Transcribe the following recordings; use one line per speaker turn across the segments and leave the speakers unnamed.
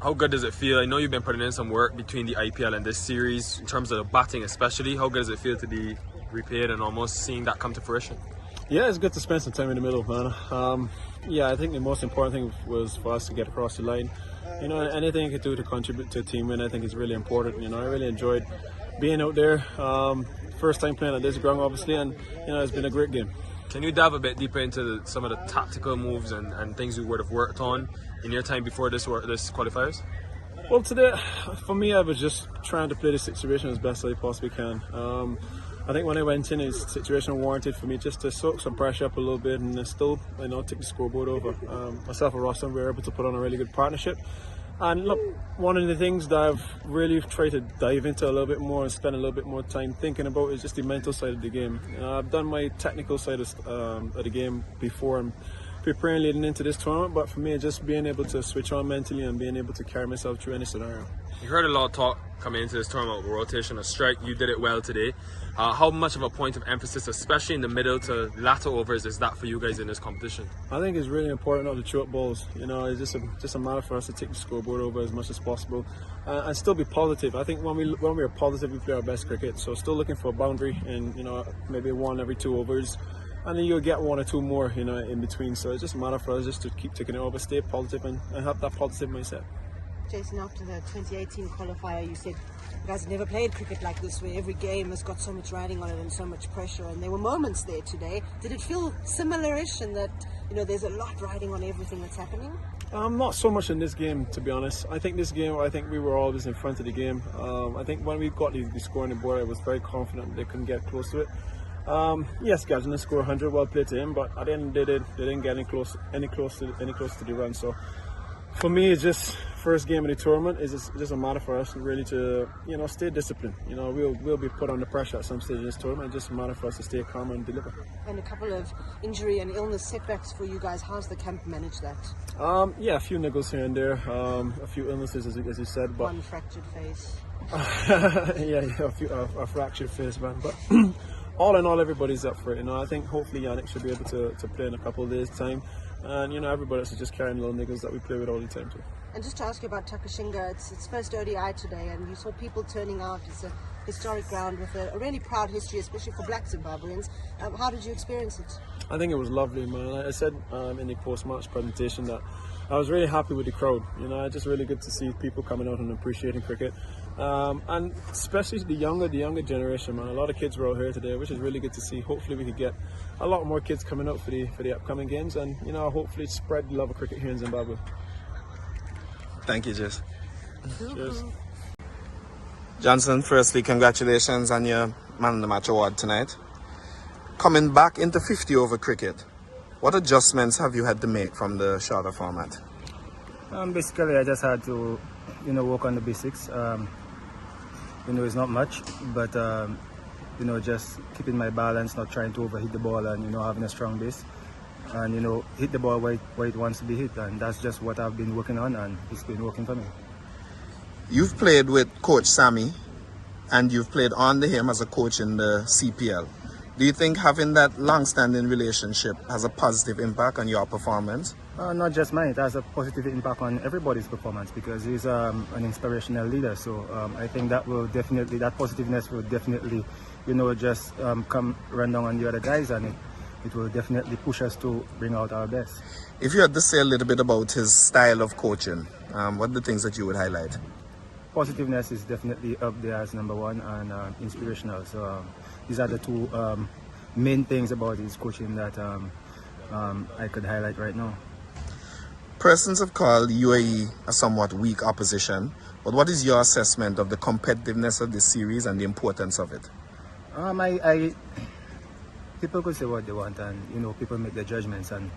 How good does it feel? I know you've been putting in some work between the IPL and this series in terms of the batting especially. How good does it feel to be repaid and almost seeing that come to fruition?
Yeah, it's good to spend some time in the middle, man. Yeah, I think the most important thing was for us to get across the line. You know, anything you could do to contribute to a team win, I think is really important. You know, I really enjoyed being out there. First time playing at this ground, obviously, and you know, it's been a great game.
Can you dive a bit deeper into some of the tactical moves and things you would have worked on in your time before this qualifiers?
Well, today, for me, I was just trying to play the situation as best I possibly can. I think when I went in, it's situation warranted for me just to soak some pressure up a little bit and still, you know, take the scoreboard over. Myself and Rostam were able to put on a really good partnership. And look, one of the things that I've really tried to dive into a little bit more and spend a little bit more time thinking about is just the mental side of the game. You know, I've done my technical side of the game before and preparing leading into this tournament, but for me, just being able to switch on mentally and being able to carry myself through any scenario.
You heard a lot of talk coming into this tournament with rotation, a strike. You did it well today. How much of a point of emphasis, especially in the middle to latter overs, is that for you guys in this competition?
I think it's really important not to throw up balls. You know, it's just a matter for us to take the scoreboard over as much as possible and still be positive. I think when we're positive, we play our best cricket. So still looking for a boundary and, you know, maybe one every 2 overs. And then you'll get 1 or 2 more, you know, in between. So it's just a matter for us just to keep taking it over, stay positive and have that positive mindset.
Jason, after the 2018 qualifier, you said you guys have never played cricket like this, where every game has got so much riding on it and so much pressure, and there were moments there today. Did it feel similar-ish in that, you know, there's a lot riding on everything that's happening?
Not so much in this game, to be honest. I think this game, I think we were always in front of the game. I think when we got the score on the board, I was very confident they couldn't get close to it. Yes, Gajana scored 100, well played to him, but at the end of the day, they didn't get any close to the run. So for me, it's just first game of the tournament. It's just a matter for us really to, you know, stay disciplined. You know, we'll be put under pressure at some stage in this tournament. It's just a matter for us to stay calm and deliver.
And a couple of injury and illness setbacks for you guys. How's the camp managed that?
Yeah, a few niggles here and there, a few illnesses as you said, but
one fractured face.
a fractured face, man. But all in all, everybody's up for it. You know, I think hopefully Yannick should be able to play in a couple of days' time. And, you know, everybody else is just carrying little niggles that we play with all the time too.
And just to ask you about Takashinga, it's first ODI today, and you saw people turning out. It's a historic ground with a really proud history, especially for black Zimbabweans. How did you experience it?
I think it was lovely, man. Like I said in the post-match presentation that I was really happy with the crowd. You know, it's just really good to see people coming out and appreciating cricket. And especially the younger generation, man. A lot of kids were out here today, which is really good to see. Hopefully we could get a lot more kids coming out for the upcoming games, and, you know, hopefully spread the love of cricket here in Zimbabwe.
Thank you, Jess.
Cheers.
Johnson, firstly, congratulations on your Man of the Match award tonight. Coming back into 50 over cricket, what adjustments have you had to make from the shorter format?
Basically, I just had to, you know, work on the basics. You know, it's not much, but you know, just keeping my balance, not trying to overhit the ball, and, you know, having a strong base, and, you know, hit the ball where it wants to be hit, and that's just what I've been working on, and it's been working for me.
You've played with Coach Sammy, and you've played under him as a coach in the CPL. Do you think having that long-standing relationship has a positive impact on your performance?
Not just mine, it has a positive impact on everybody's performance, because he's an inspirational leader. So I think that positiveness will definitely, you know, just come run down on the other guys, and it will definitely push us to bring out our best.
If you had to say a little bit about his style of coaching, what are the things that you would highlight?
Positiveness is definitely up there as number one, and inspirational. So these are the two main things about his coaching that I could highlight right now.
Persons have called UAE a somewhat weak opposition, but what is your assessment of the competitiveness of this series and the importance of it?
People could say what they want, and, you know, people make their judgments, and,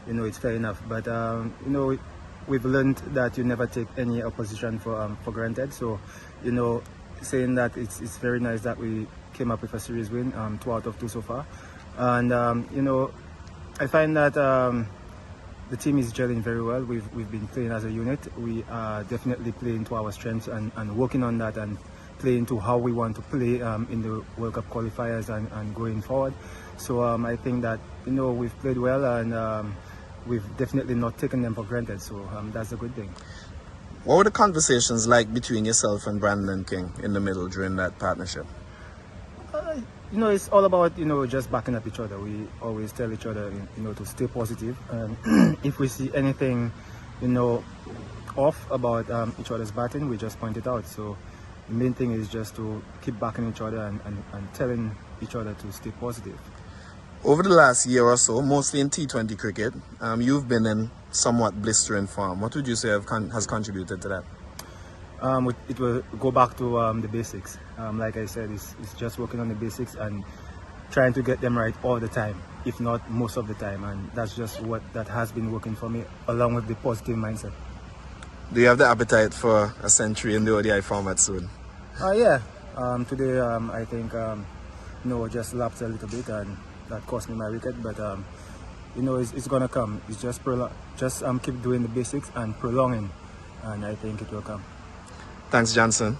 you know, it's fair enough. But you know, we've learned that you never take any opposition for granted. So, you know, saying that it's very nice that we came up with a series win, 2 out of 2 so far, and you know, I find that the team is gelling very well. We've been playing as a unit. We are definitely playing to our strengths and working on that, and playing to how we want to play in the World Cup qualifiers and going forward. So I think that, you know, we've played well, and we've definitely not taken them for granted. So that's a good thing.
What were the conversations like between yourself and Brandon King in the middle during that partnership?
You know, it's all about, you know, just backing up each other. We always tell each other, you know, to stay positive. And if we see anything, you know, off about each other's batting, we just point it out. So the main thing is just to keep backing each other and telling each other to stay positive.
Over the last year or so, mostly in T20 cricket, you've been in somewhat blistering form. What would you say has contributed to that?
It will go back to the basics. Like I said, it's just working on the basics and trying to get them right all the time, if not most of the time. And that's just what that has been working for me, along with the positive mindset.
Do you have the appetite for a century in the ODI format soon?
Yeah. Today, I think, you know, just lapsed a little bit, and that cost me my wicket. But you know, it's gonna come. It's just keep doing the basics and prolonging, and I think it will come.
Thanks, Johnson.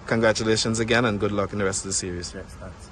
Congratulations again, and good luck in the rest of the series.
Yes, thanks.